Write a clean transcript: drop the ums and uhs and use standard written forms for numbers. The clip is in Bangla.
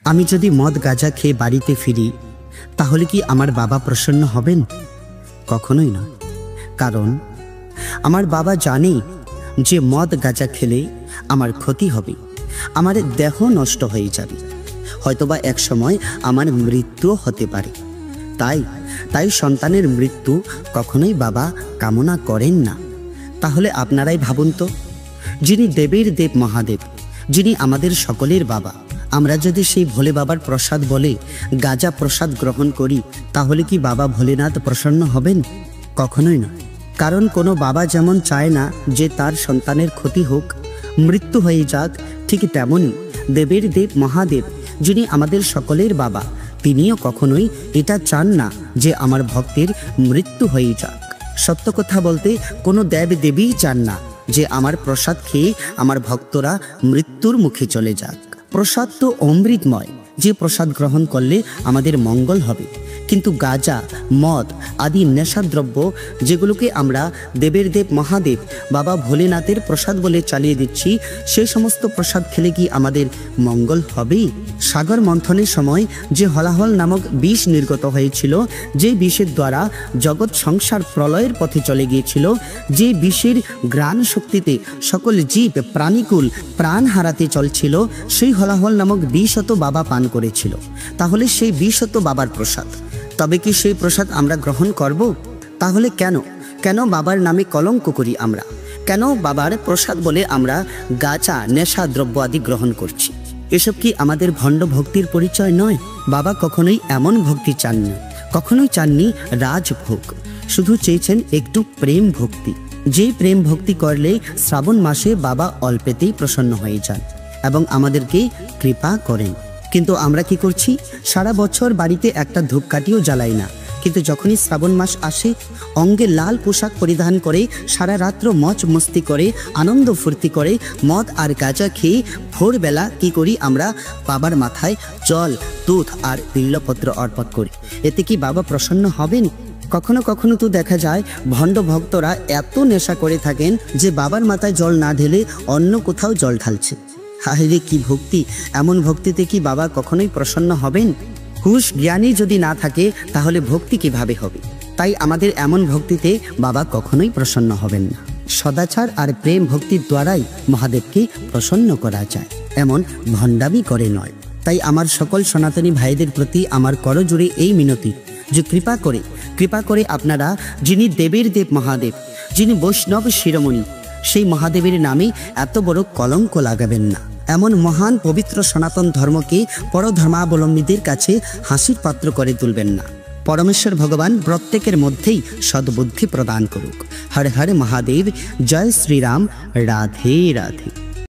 আমি যদি মদ গাঁজা খেয়ে বাড়িতে ফিরি তাহলে কি আমার বাবা প্রসন্ন হবেন? কখনোই না। কারণ আমার বাবা জানে যে মদ গাঁজা খেলে আমার ক্ষতি হবে, আমার দেহ নষ্ট হয়ে যাবে, হয়তোবা এক সময় আমার মৃত্যু হতে পারে। তাই সন্তানের মৃত্যু কখনোই বাবা কামনা করেন না। তাহলে আপনারাই ভাবুন তো, যিনি দেবের দেব মহাদেব, যিনি আমাদের সকলের বাবা, আমরা যদি সেই ভোলে বাবার প্রসাদ বলে গাঁজা প্রসাদ গ্রহণ করি তাহলে কি বাবা ভোলেনাথ প্রসন্ন হবেন? কখনোই না। কারণ কোনো বাবা যেমন চায় না যে তার সন্তানের ক্ষতি হোক, মৃত্যু হয়ে যাক, ঠিক তেমনই দেবের দেব মহাদেব, যিনি আমাদের সকলের বাবা, তিনিও কখনোই এটা চান না যে আমার ভক্তের মৃত্যু হয়ে যাক। সত্য কথা বলতে কোনো দেব দেবী চান না যে আমার প্রসাদ খেয়ে আমার ভক্তরা মৃত্যুর মুখে চলে যাক। প্রসাদ তো অমৃতময়, যে প্রসাদ গ্রহণ করলে আমাদের মঙ্গল হবে। কিন্তু গাঁজা, মদ আদি নেশাদ্রব্য যেগুলোকে আমরা দেবের দেব মহাদেব বাবা ভোলেনাথের প্রসাদ বলে চালিয়ে দিচ্ছি, সেই সমস্ত প্রসাদ খেলে কি আমাদের মঙ্গল হবে? সাগর মন্থনের সময় যে হলাহল নামক বিষ নির্গত হয়েছিল, যে বিষের দ্বারা জগৎ সংসার প্রলয়ের পথে চলে গিয়েছিল, যে বিষের ঘ্রাণ শক্তিতে সকল জীব প্রাণীকুল প্রাণ হারাতে চলছিল, সেই হলাহল নামক বিষও তো বাবা পান করেছিল। তাহলে সেই বিষও তো বাবার প্রসাদ। তবে কি সেই প্রসাদ আমরা গ্রহণ করব? তাহলে কেন বাবার নামে কলঙ্ক করি আমরা? কেন বাবার প্রসাদ বলে আমরা গাঁজা নেশা দ্রব্য আদি গ্রহণ করছি? এসব কি আমাদের ভণ্ড ভক্তির পরিচয় নয়? বাবা কখনোই এমন ভক্তি চাননি, কখনোই চাননি রাজভোগ, শুধু চেয়েছেন একটু প্রেম ভক্তি। যে প্রেম ভক্তি করলে শ্রাবণ মাসে বাবা অল্পেতেই প্রসন্ন হয়ে যান এবং আমাদেরকে কৃপা করেন। কিন্তু আমরা কি করছি? সারা বছর বাড়িতে একটা ধূপকাঠিও জ্বালাই না, কিন্তু যখনই শ্রাবণ মাস আসে অঙ্গে লাল পোশাক পরিধান করে সারা রাত্র মজ মস্তি করে আনন্দ ফুর্তি করে মদ আর গাঁজা খেয়ে ভোরবেলা কি করি? আমরা বাবার মাথায় জল, দুধ আর বিল্লপত্র অর্পণ করি। এতে কি বাবা প্রসন্ন হবেন? কখনো কখনো তো দেখা যায় ভণ্ড ভক্তরা এত নেশা করে থাকেন যে বাবার মাথায় জল না ঢেলে অন্য কোথাও জল ঢালছে। হায়রে কি ভক্তি! এমন ভক্তিতে কি বাবা কখনোই প্রসন্ন হবেন? হুশ জ্ঞানী যদি না থাকে তাহলে ভক্তি কিভাবে হবে? তাই আমাদের এমন ভক্তিতে বাবা কখনোই প্রসন্ন হবেন না। সদাচার আর প্রেম ভক্তির দ্বারাই মহাদেবকে প্রসন্ন করা যায়, এমন ভণ্ডামি করে নয়। তাই আমার সকল সনাতনী ভাইদের প্রতি আমার করজোড়ে এই মিনতি যে কৃপা করে আপনারা, যিনি দেবের দেব মহাদেব, যিনি বৈষ্ণব শিরোমণি, সেই মহাদেবের নামে এত বড় কলঙ্ক লাগাবেন না। এমন মহান পবিত্র সনাতন ধর্মকে পরধর্মাবলম্বীদের কাছে হাসির পাত্র করে তুলবেন না। পরমেশ্বর ভগবান প্রত্যেকের মধ্যেই সদ্বুদ্ধি প্রদান করুক। হর হর মহাদেব, জয় শ্রীরাম, রাধে রাধে।